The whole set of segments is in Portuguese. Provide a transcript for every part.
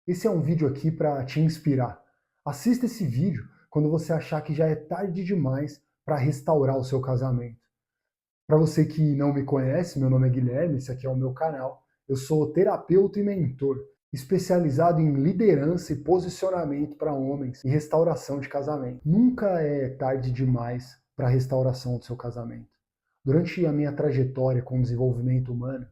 Esse é um vídeo aqui para te inspirar. Assista esse vídeo quando você achar que já é tarde demais para restaurar o seu casamento. Para você que não me conhece, meu nome é Guilherme, esse aqui é o meu canal. Eu sou terapeuta e mentor, especializado em liderança e posicionamento para homens e restauração de casamento. Nunca é tarde demais para a restauração do seu casamento. Durante a minha trajetória com o desenvolvimento humano,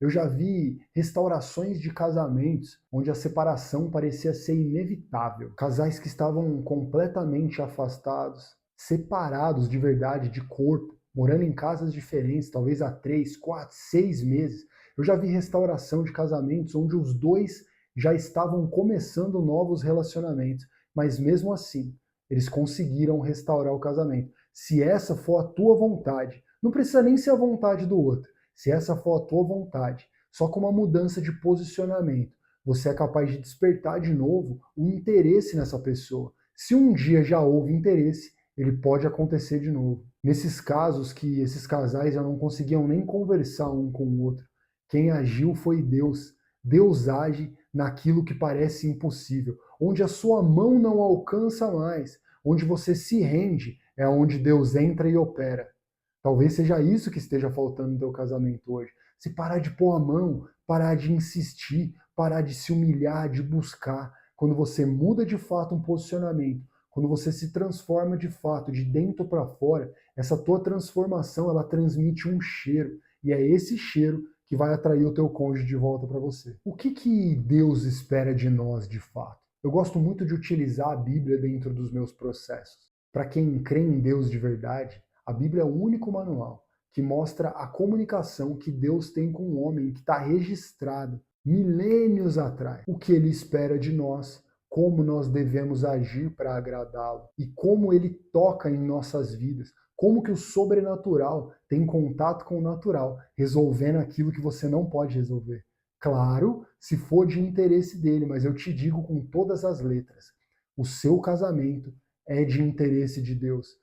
eu já vi restaurações de casamentos onde a separação parecia ser inevitável. Casais que estavam completamente afastados, separados de verdade, de corpo, morando em casas diferentes, talvez há 3, 4, 6 meses. Eu já vi restauração de casamentos onde os dois já estavam começando novos relacionamentos, mas mesmo assim, eles conseguiram restaurar o casamento. Se essa for a tua vontade, não precisa nem ser a vontade do outro. Se essa for a tua vontade, só com uma mudança de posicionamento, você é capaz de despertar de novo o interesse nessa pessoa. Se um dia já houve interesse, ele pode acontecer de novo. Nesses casos que esses casais já não conseguiam nem conversar um com o outro, quem agiu foi Deus. Deus age naquilo que parece impossível, onde a sua mão não alcança mais, onde você se rende, é onde Deus entra e opera. Talvez seja isso que esteja faltando no teu casamento hoje. Se parar de pôr a mão, parar de insistir, parar de se humilhar, de buscar. Quando você muda de fato um posicionamento, quando você se transforma de fato, de dentro para fora, essa tua transformação, ela transmite um cheiro. E é esse cheiro que vai atrair o teu cônjuge de volta para você. O que Deus espera de nós de fato? Eu gosto muito de utilizar a Bíblia dentro dos meus processos. Para quem crê em Deus de verdade, a Bíblia é o único manual que mostra a comunicação que Deus tem com o homem, que está registrado milênios atrás. O que ele espera de nós, como nós devemos agir para agradá-lo e como ele toca em nossas vidas. Como que o sobrenatural tem contato com o natural, resolvendo aquilo que você não pode resolver. Claro, se for de interesse dele, mas eu te digo com todas as letras, o seu casamento é de interesse de Deus.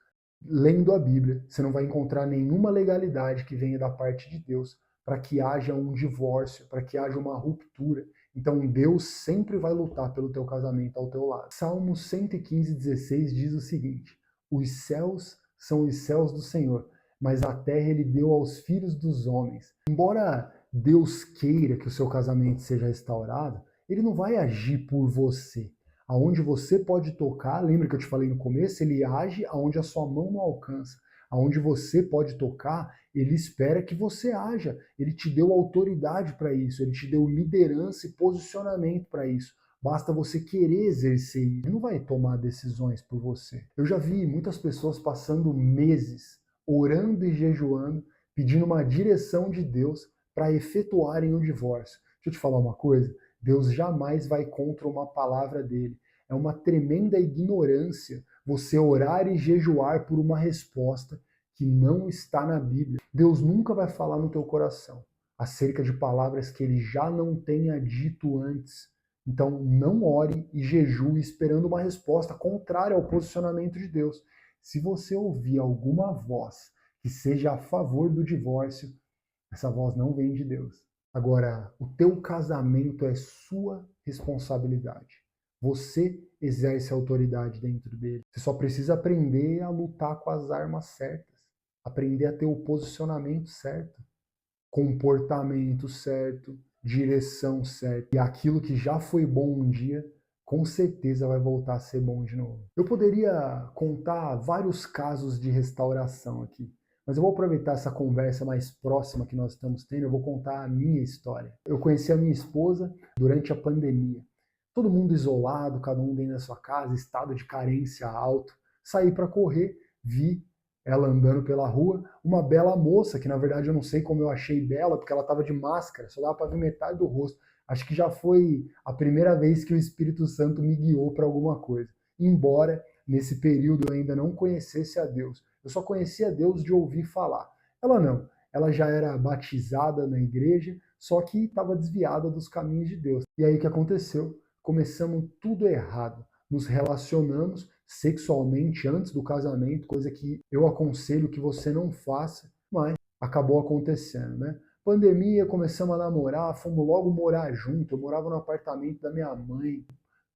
Lendo a Bíblia, você não vai encontrar nenhuma legalidade que venha da parte de Deus para que haja um divórcio, para que haja uma ruptura. Então Deus sempre vai lutar pelo teu casamento ao teu lado. Salmo 115:16 diz o seguinte: os céus são os céus do Senhor, mas a terra ele deu aos filhos dos homens. Embora Deus queira que o seu casamento seja restaurado, ele não vai agir por você. Aonde você pode tocar, lembra que eu te falei no começo, ele age aonde a sua mão não alcança. Aonde você pode tocar, ele espera que você haja. Ele te deu autoridade para isso, ele te deu liderança e posicionamento para isso. Basta você querer exercer isso. Ele não vai tomar decisões por você. Eu já vi muitas pessoas passando meses orando e jejuando, pedindo uma direção de Deus para efetuarem o divórcio. Deixa eu te falar uma coisa. Deus jamais vai contra uma palavra dele. É uma tremenda ignorância você orar e jejuar por uma resposta que não está na Bíblia. Deus nunca vai falar no teu coração acerca de palavras que ele já não tenha dito antes. Então não ore e jejue esperando uma resposta contrária ao posicionamento de Deus. Se você ouvir alguma voz que seja a favor do divórcio, essa voz não vem de Deus. Agora, o teu casamento é sua responsabilidade. Você exerce autoridade dentro dele. Você só precisa aprender a lutar com as armas certas, aprender a ter o posicionamento certo, comportamento certo, direção certa. E aquilo que já foi bom um dia, com certeza vai voltar a ser bom de novo. Eu poderia contar vários casos de restauração aqui, mas eu vou aproveitar essa conversa mais próxima que nós estamos tendo, eu vou contar a minha história. Eu conheci a minha esposa durante a pandemia. Todo mundo isolado, cada um dentro da sua casa, estado de carência alto. Saí para correr, vi ela andando pela rua, uma bela moça, que na verdade eu não sei como eu achei bela, porque ela estava de máscara, só dava para ver metade do rosto. Acho que já foi a primeira vez que o Espírito Santo me guiou para alguma coisa. Embora nesse período eu ainda não conhecesse a Deus. Eu só conhecia Deus de ouvir falar. Ela não. Ela já era batizada na igreja, só que estava desviada dos caminhos de Deus. E aí o que aconteceu? Começamos tudo errado. Nos relacionamos sexualmente antes do casamento, coisa que eu aconselho que você não faça, mas acabou acontecendo, né? Pandemia, começamos a namorar, fomos logo morar junto. Eu morava no apartamento da minha mãe,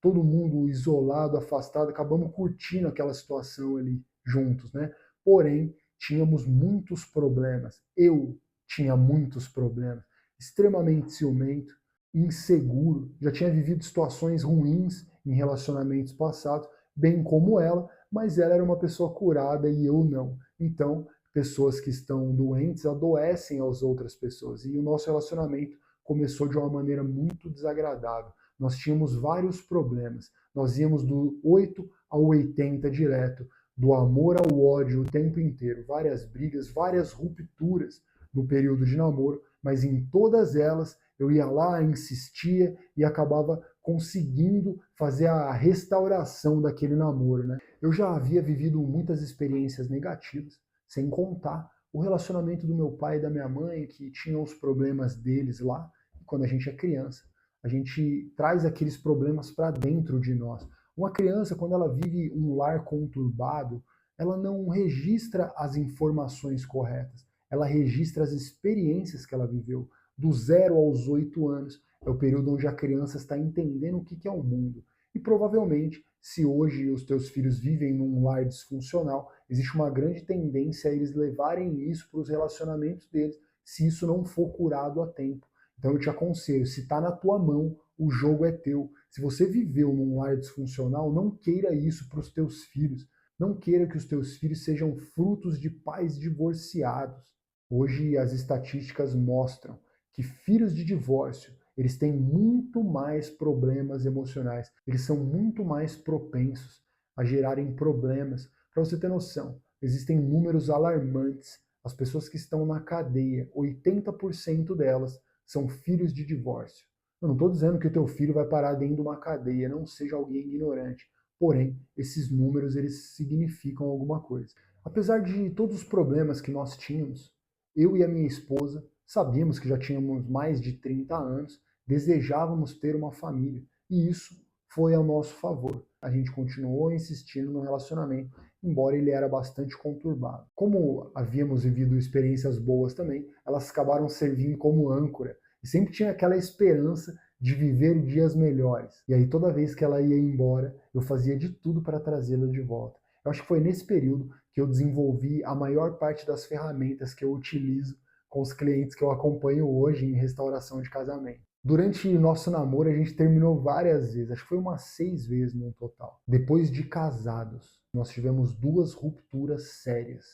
todo mundo isolado, afastado, acabamos curtindo aquela situação ali juntos, né? Porém, tínhamos muitos problemas. Eu tinha muitos problemas. Extremamente ciumento, inseguro, já tinha vivido situações ruins em relacionamentos passados, bem como ela, mas ela era uma pessoa curada e eu não. Então, pessoas que estão doentes adoecem às outras pessoas. E o nosso relacionamento começou de uma maneira muito desagradável. Nós tínhamos vários problemas. Nós íamos do 8 ao 80 direto, do amor ao ódio o tempo inteiro. Várias brigas, várias rupturas no período de namoro, mas em todas elas eu ia lá, insistia e acabava conseguindo fazer a restauração daquele namoro, né? Eu já havia vivido muitas experiências negativas, sem contar o relacionamento do meu pai e da minha mãe, que tinham os problemas deles lá, quando a gente é criança. A gente traz aqueles problemas para dentro de nós. Uma criança, quando ela vive um lar conturbado, ela não registra as informações corretas, ela registra as experiências que ela viveu. Do 0 aos 8 anos é o período onde a criança está entendendo o que é o mundo. E provavelmente, se hoje os teus filhos vivem num lar disfuncional, existe uma grande tendência a eles levarem isso para os relacionamentos deles, se isso não for curado a tempo. Então eu te aconselho, se está na tua mão, o jogo é teu. Se você viveu num lar disfuncional, não queira isso para os teus filhos. Não queira que os teus filhos sejam frutos de pais divorciados. Hoje as estatísticas mostram que filhos de divórcio, eles têm muito mais problemas emocionais, eles são muito mais propensos a gerarem problemas. Para você ter noção, existem números alarmantes. As pessoas que estão na cadeia, 80% delas são filhos de divórcio. Eu não estou dizendo que o teu filho vai parar dentro de uma cadeia, não seja alguém ignorante. Porém, esses números eles significam alguma coisa. Apesar de todos os problemas que nós tínhamos, eu e a minha esposa sabíamos que já tínhamos mais de 30 anos, desejávamos ter uma família, e isso foi ao nosso favor. A gente continuou insistindo no relacionamento, embora ele era bastante conturbado. Como havíamos vivido experiências boas também, elas acabaram servindo como âncora, e sempre tinha aquela esperança de viver dias melhores. E aí toda vez que ela ia embora, eu fazia de tudo para trazê-la de volta. Eu acho que foi nesse período que eu desenvolvi a maior parte das ferramentas que eu utilizo com os clientes que eu acompanho hoje em restauração de casamento. Durante nosso namoro, a gente terminou várias vezes, acho que foi umas 6 vezes no total. Depois de casados, nós tivemos 2 rupturas sérias.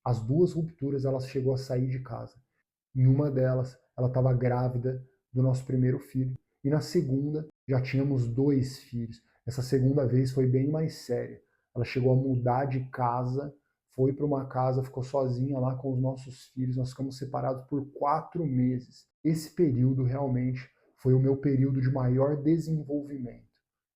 As 2 rupturas, ela chegou a sair de casa. Em uma delas, ela estava grávida do nosso primeiro filho. E na segunda, já tínhamos 2 filhos. Essa segunda vez foi bem mais séria. Ela chegou a mudar de casa, foi para uma casa, ficou sozinha lá com os nossos filhos. Nós ficamos separados por 4 meses. Esse período realmente foi o meu período de maior desenvolvimento.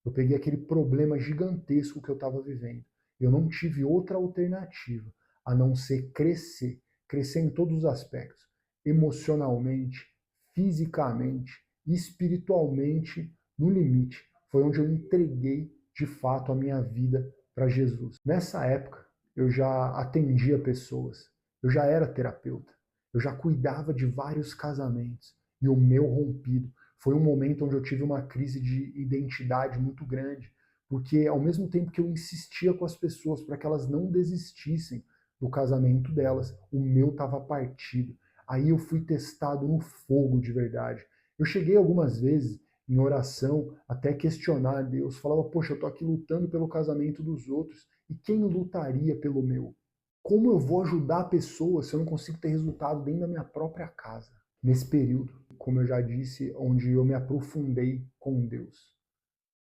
Eu peguei aquele problema gigantesco que eu estava vivendo. Eu não tive outra alternativa a não ser crescer. Crescer em todos os aspectos. Emocionalmente, fisicamente, espiritualmente, no limite. Foi onde eu entreguei de fato a minha vida para Jesus. Nessa época, eu já atendia pessoas, eu já era terapeuta, eu já cuidava de vários casamentos e o meu rompido foi um momento onde eu tive uma crise de identidade muito grande, porque ao mesmo tempo que eu insistia com as pessoas para que elas não desistissem do casamento delas, o meu estava partido. Aí eu fui testado no fogo de verdade. Eu cheguei algumas vezes em oração até questionar a Deus, falava, poxa, eu tô aqui lutando pelo casamento dos outros, e quem lutaria pelo meu? Como eu vou ajudar a pessoa se eu não consigo ter resultado dentro da minha própria casa? Nesse período, como eu já disse, onde eu me aprofundei com Deus.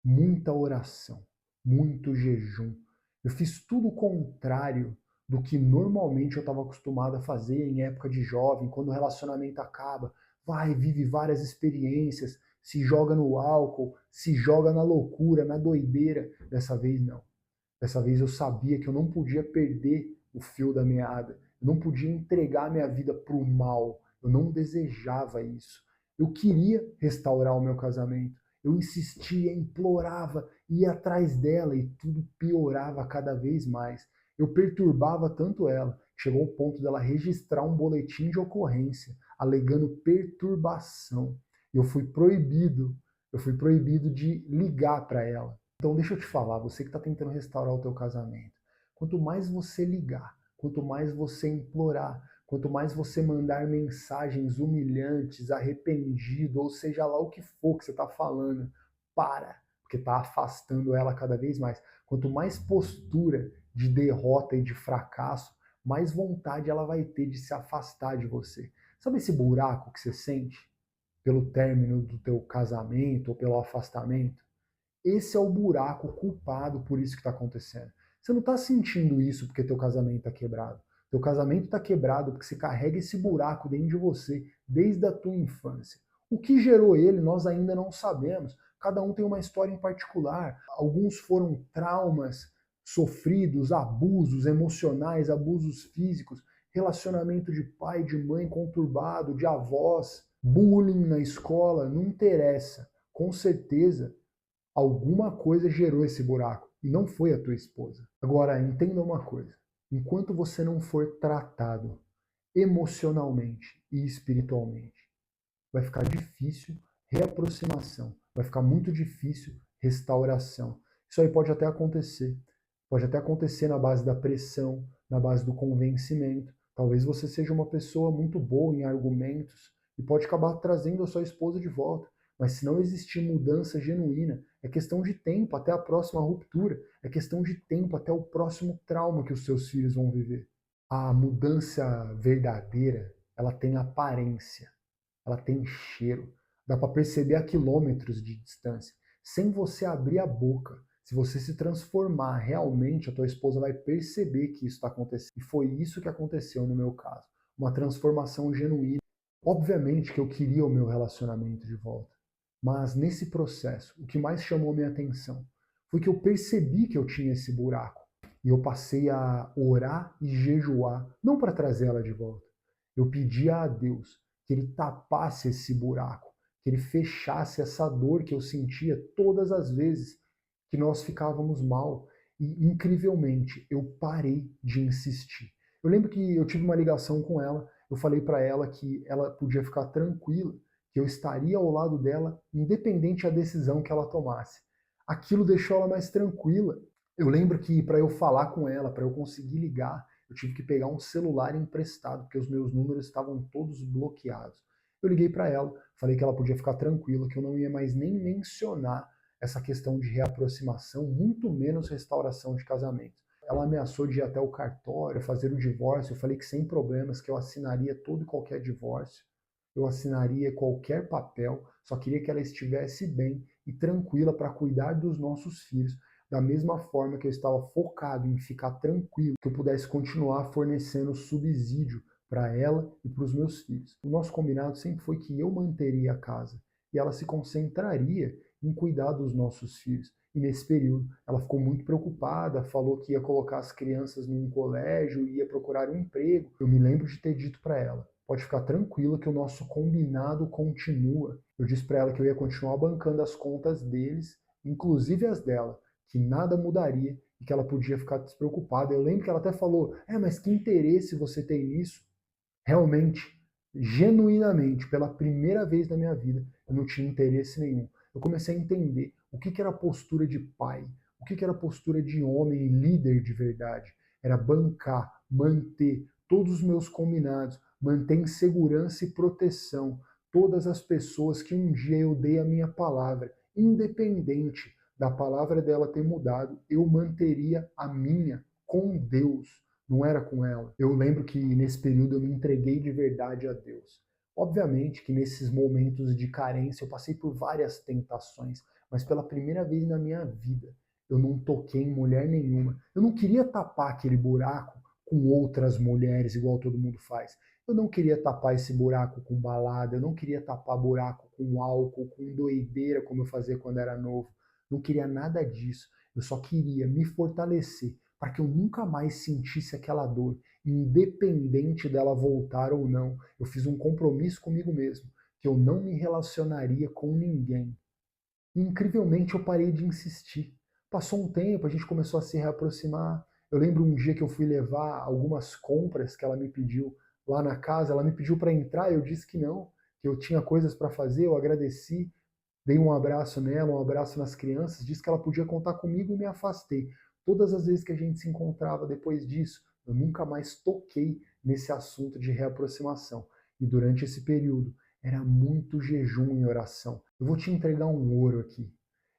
Muita oração, muito jejum. Eu fiz tudo o contrário do que normalmente eu estava acostumado a fazer em época de jovem, quando o relacionamento acaba. Vai, vive várias experiências, se joga no álcool, se joga na loucura, na doideira. Dessa vez não. Dessa vez eu sabia que eu não podia perder o fio da meada. Eu não podia entregar minha vida para o mal. Eu não desejava isso. Eu queria restaurar o meu casamento. Eu insistia, implorava, ia atrás dela e tudo piorava cada vez mais. Eu perturbava tanto ela, chegou ao ponto dela registrar um boletim de ocorrência, alegando perturbação. Eu fui proibido de ligar para ela. Então deixa eu te falar, você que está tentando restaurar o teu casamento, quanto mais você ligar, quanto mais você implorar, quanto mais você mandar mensagens humilhantes, arrependido, ou seja lá o que for que você está falando, porque está afastando ela cada vez mais. Quanto mais postura de derrota e de fracasso, mais vontade ela vai ter de se afastar de você. Sabe esse buraco que você sente pelo término do teu casamento ou pelo afastamento? Esse é o buraco culpado por isso que está acontecendo. Você não está sentindo isso porque teu casamento está quebrado. Teu casamento está quebrado porque você carrega esse buraco dentro de você desde a tua infância. O que gerou ele nós ainda não sabemos. Cada um tem uma história em particular. Alguns foram traumas sofridos, abusos emocionais, abusos físicos, relacionamento de pai, de mãe conturbado, de avós, bullying na escola, não interessa. Com certeza alguma coisa gerou esse buraco e não foi a tua esposa. Agora, entenda uma coisa: enquanto você não for tratado emocionalmente e espiritualmente, vai ficar difícil reaproximação, vai ficar muito difícil restauração. Isso aí pode até acontecer na base da pressão, na base do convencimento. Talvez você seja uma pessoa muito boa em argumentos e pode acabar trazendo a sua esposa de volta. Mas se não existir mudança genuína, é questão de tempo até a próxima ruptura, é questão de tempo até o próximo trauma que os seus filhos vão viver. A mudança verdadeira, ela tem aparência, ela tem cheiro, dá para perceber a quilômetros de distância. Sem você abrir a boca, se você se transformar realmente, a tua esposa vai perceber que isso está acontecendo. E foi isso que aconteceu no meu caso. Uma transformação genuína. Obviamente que eu queria o meu relacionamento de volta. Mas nesse processo, o que mais chamou minha atenção foi que eu percebi que eu tinha esse buraco. E eu passei a orar e jejuar, não para trazer ela de volta. Eu pedia a Deus que Ele tapasse esse buraco, que Ele fechasse essa dor que eu sentia todas as vezes que nós ficávamos mal. E, incrivelmente, eu parei de insistir. Eu lembro que eu tive uma ligação com ela, eu falei para ela que ela podia ficar tranquila, que eu estaria ao lado dela, independente da decisão que ela tomasse. Aquilo deixou ela mais tranquila. Eu lembro que para eu falar com ela, para eu conseguir ligar, eu tive que pegar um celular emprestado, porque os meus números estavam todos bloqueados. Eu liguei para ela, falei que ela podia ficar tranquila, que eu não ia mais nem mencionar essa questão de reaproximação, muito menos restauração de casamento. Ela ameaçou de ir até o cartório, fazer o divórcio. Eu falei que sem problemas, que eu assinaria todo e qualquer divórcio. Eu assinaria qualquer papel, só queria que ela estivesse bem e tranquila para cuidar dos nossos filhos, da mesma forma que eu estava focado em ficar tranquilo, que eu pudesse continuar fornecendo subsídio para ela e para os meus filhos. O nosso combinado sempre foi que eu manteria a casa e ela se concentraria em cuidar dos nossos filhos. E nesse período ela ficou muito preocupada, falou que ia colocar as crianças num colégio, ia procurar um emprego. Eu me lembro de ter dito para ela: pode ficar tranquila que o nosso combinado continua. Eu disse para ela que eu ia continuar bancando as contas deles, inclusive as dela, que nada mudaria e que ela podia ficar despreocupada. Eu lembro que ela até falou: mas que interesse você tem nisso? Realmente, genuinamente, pela primeira vez na minha vida, eu não tinha interesse nenhum. Eu comecei a entender o que era postura de pai, o que era postura de homem e líder de verdade. Era bancar, manter todos os meus combinados, manter em segurança e proteção todas as pessoas que um dia eu dei a minha palavra, independente da palavra dela ter mudado, eu manteria a minha com Deus, não era com ela. Eu lembro que nesse período eu me entreguei de verdade a Deus. Obviamente que nesses momentos de carência eu passei por várias tentações, mas pela primeira vez na minha vida eu não toquei em mulher nenhuma. Eu não queria tapar aquele buraco com outras mulheres, igual todo mundo faz. Eu não queria tapar esse buraco com balada, eu não queria tapar buraco com álcool, com doideira, como eu fazia quando era novo. Não queria nada disso. Eu só queria me fortalecer para que eu nunca mais sentisse aquela dor, independente dela voltar ou não. Eu fiz um compromisso comigo mesmo, que eu não me relacionaria com ninguém. E, incrivelmente, eu parei de insistir. Passou um tempo, a gente começou a se reaproximar. Eu lembro um dia que eu fui levar algumas compras que ela me pediu lá na casa, ela me pediu para entrar, eu disse que não, que eu tinha coisas para fazer, eu agradeci, dei um abraço nela, um abraço nas crianças, disse que ela podia contar comigo e me afastei. Todas as vezes que a gente se encontrava depois disso, eu nunca mais toquei nesse assunto de reaproximação. E durante esse período, era muito jejum e oração. Eu vou te entregar um ouro aqui.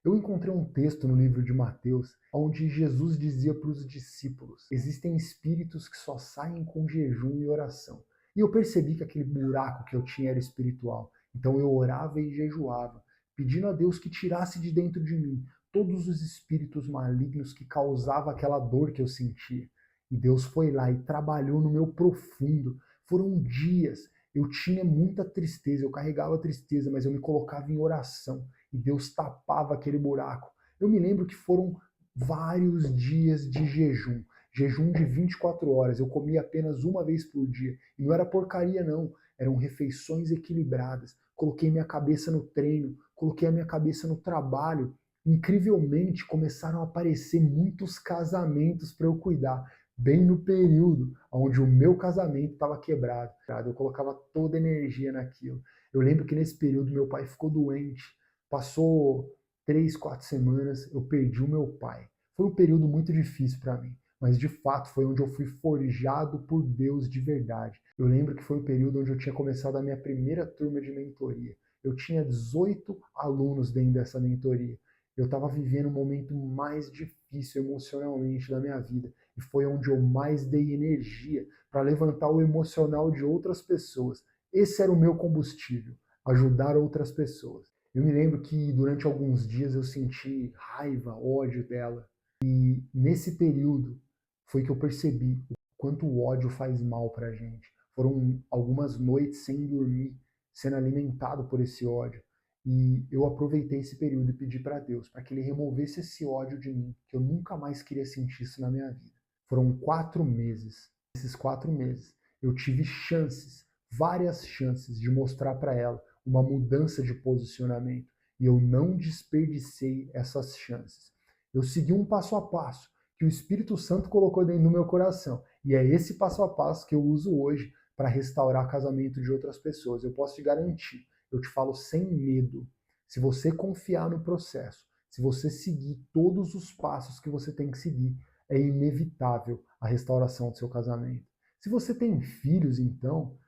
Eu encontrei um texto no livro de Mateus, onde Jesus dizia para os discípulos: existem espíritos que só saem com jejum e oração. E eu percebi que aquele buraco que eu tinha era espiritual. Então eu orava e jejuava, pedindo a Deus que tirasse de dentro de mim todos os espíritos malignos que causavam aquela dor que eu sentia. E Deus foi lá e trabalhou no meu profundo. Foram dias, eu tinha muita tristeza, eu carregava tristeza, mas eu me colocava em oração e Deus tapava aquele buraco. Eu me lembro que foram vários dias de jejum, jejum de 24 horas. Eu comia apenas uma vez por dia. E não era porcaria, não. Eram refeições equilibradas. Coloquei minha cabeça no treino, coloquei a minha cabeça no trabalho. Incrivelmente, começaram a aparecer muitos casamentos para eu cuidar, bem no período onde o meu casamento estava quebrado. Eu colocava toda a energia naquilo. Eu lembro que nesse período meu pai ficou doente. Passou 3, 4 semanas, eu perdi o meu pai. Foi um período muito difícil para mim, mas de fato foi onde eu fui forjado por Deus de verdade. Eu lembro que foi o período onde eu tinha começado a minha primeira turma de mentoria. Eu tinha 18 alunos dentro dessa mentoria. Eu estava vivendo o momento mais difícil emocionalmente da minha vida. E foi onde eu mais dei energia para levantar o emocional de outras pessoas. Esse era o meu combustível, ajudar outras pessoas. Eu me lembro que durante alguns dias eu senti raiva, ódio dela. E nesse período foi que eu percebi o quanto o ódio faz mal pra gente. Foram algumas noites sem dormir, sendo alimentado por esse ódio. E eu aproveitei esse período e pedi para Deus para que Ele removesse esse ódio de mim, que eu nunca mais queria sentir isso na minha vida. Foram 4 meses. Nesses 4 meses, eu tive chances, várias chances, de mostrar para ela uma mudança de posicionamento. E eu não desperdicei essas chances. Eu segui um passo a passo que o Espírito Santo colocou dentro do meu coração. E é esse passo a passo que eu uso hoje para restaurar o casamento de outras pessoas. Eu posso te garantir, eu te falo sem medo. Se você confiar no processo, se você seguir todos os passos que você tem que seguir, é inevitável a restauração do seu casamento. Se você tem filhos, então,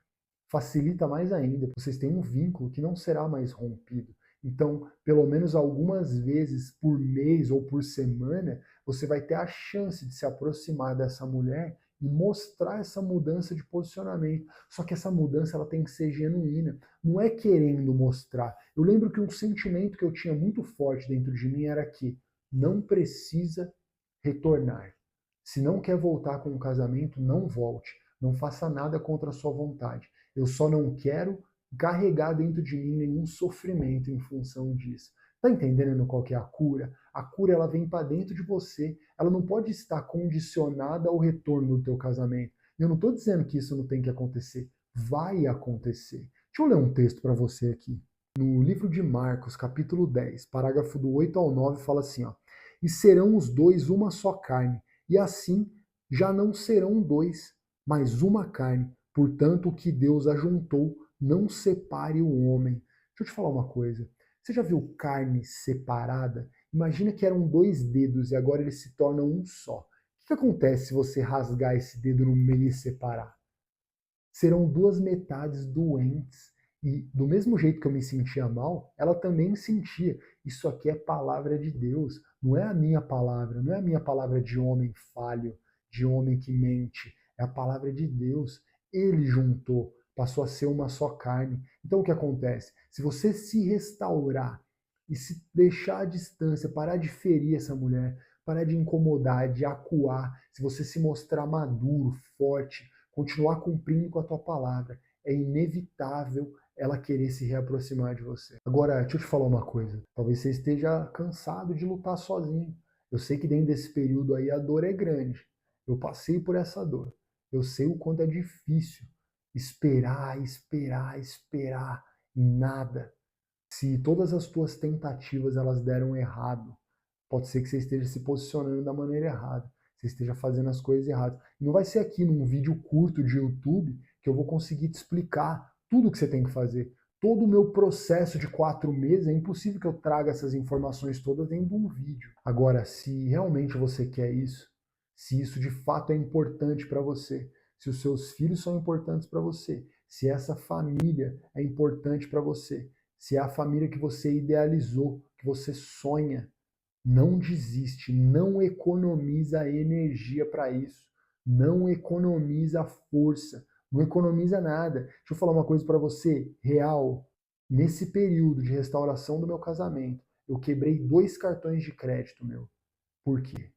facilita mais ainda. Vocês têm um vínculo que não será mais rompido. Então, pelo menos algumas vezes por mês ou por semana, você vai ter a chance de se aproximar dessa mulher e mostrar essa mudança de posicionamento. Só que essa mudança ela tem que ser genuína, não é querendo mostrar. Eu lembro que um sentimento que eu tinha muito forte dentro de mim era que não precisa retornar. Se não quer voltar com o casamento, não volte. Não faça nada contra a sua vontade. Eu só não quero carregar dentro de mim nenhum sofrimento em função disso. Tá entendendo qual que é a cura? A cura ela vem para dentro de você. Ela não pode estar condicionada ao retorno do teu casamento. Eu não estou dizendo que isso não tem que acontecer. Vai acontecer. Deixa eu ler um texto para você aqui. No livro de Marcos, capítulo 10, parágrafo do 8 ao 9, fala assim, ó: e serão os dois uma só carne, e assim já não serão dois, mas uma carne. Portanto, o que Deus ajuntou, não separe o homem. Deixa eu te falar uma coisa. Você já viu carne separada? Imagina que eram 2 dedos e agora eles se tornam um só. O que acontece se você rasgar esse dedo no meio e separar? Serão 2 metades doentes. E do mesmo jeito que eu me sentia mal, ela também sentia. Isso aqui é palavra de Deus, não é a minha palavra, não é a minha palavra de homem falho, de homem que mente. É a palavra de Deus. Ele juntou, passou a ser uma só carne. Então o que acontece? Se você se restaurar e se deixar à distância, parar de ferir essa mulher, parar de incomodar, de acuar, se você se mostrar maduro, forte, continuar cumprindo com a tua palavra, é inevitável ela querer se reaproximar de você. Agora, deixa eu te falar uma coisa. Talvez você esteja cansado de lutar sozinho. Eu sei que dentro desse período aí a dor é grande. Eu passei por essa dor. Eu sei o quanto é difícil esperar, esperar, esperar e nada. Se todas as tuas tentativas elas deram errado, pode ser que você esteja se posicionando da maneira errada. Você esteja fazendo as coisas erradas. Não vai ser aqui num vídeo curto de YouTube que eu vou conseguir te explicar tudo o que você tem que fazer. Todo o meu processo de 4 meses, é impossível que eu traga essas informações todas dentro de um vídeo. Agora, se realmente você quer isso, se isso de fato é importante para você, se os seus filhos são importantes para você, se essa família é importante para você, se é a família que você idealizou, que você sonha, não desiste, não economiza energia para isso, não economiza força, não economiza nada. Deixa eu falar uma coisa para você, real. Nesse período de restauração do meu casamento, eu quebrei 2 cartões de crédito, meu. Por quê?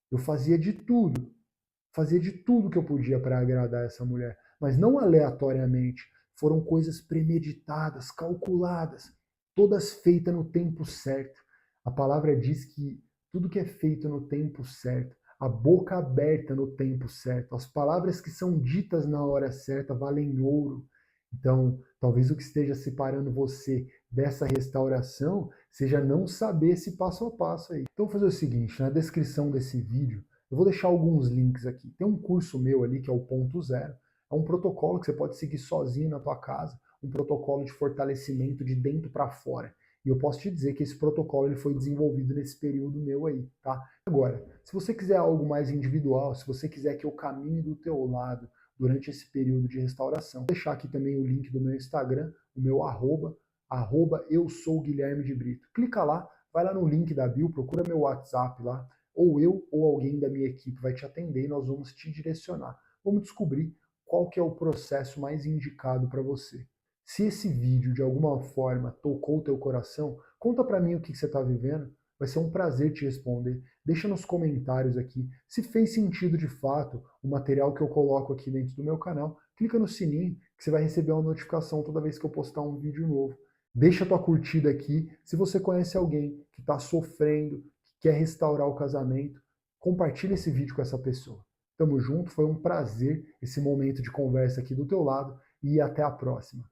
Eu fazia de tudo que eu podia para agradar essa mulher, mas não aleatoriamente. Foram coisas premeditadas, calculadas, todas feitas no tempo certo. A palavra diz que tudo que é feito no tempo certo, a boca aberta no tempo certo, as palavras que são ditas na hora certa valem ouro. Então, talvez o que esteja separando você dessa restauração seja não saber esse passo a passo aí. Então, vou fazer o seguinte, na descrição desse vídeo, eu vou deixar alguns links aqui. Tem um curso meu ali que é o Ponto Zero. É um protocolo que você pode seguir sozinho na tua casa, um protocolo de fortalecimento de dentro para fora. E eu posso te dizer que esse protocolo ele foi desenvolvido nesse período meu aí, tá? Agora, se você quiser algo mais individual, se você quiser que eu caminhe do teu lado durante esse período de restauração, vou deixar aqui também o link do meu Instagram, o meu arroba eu sou Guilherme de Brito. Clica lá, vai lá no link da bio, procura meu WhatsApp lá, ou eu ou alguém da minha equipe vai te atender e nós vamos te direcionar. Vamos descobrir qual que é o processo mais indicado para você. Se esse vídeo de alguma forma tocou o teu coração, conta para mim o que você está vivendo. Vai ser um prazer te responder. Deixa nos comentários aqui se fez sentido de fato o material que eu coloco aqui dentro do meu canal. Clica no sininho que você vai receber uma notificação toda vez que eu postar um vídeo novo. Deixa tua curtida aqui. Se você conhece alguém que está sofrendo, que quer restaurar o casamento, compartilha esse vídeo com essa pessoa. Tamo junto, foi um prazer esse momento de conversa aqui do teu lado e até a próxima.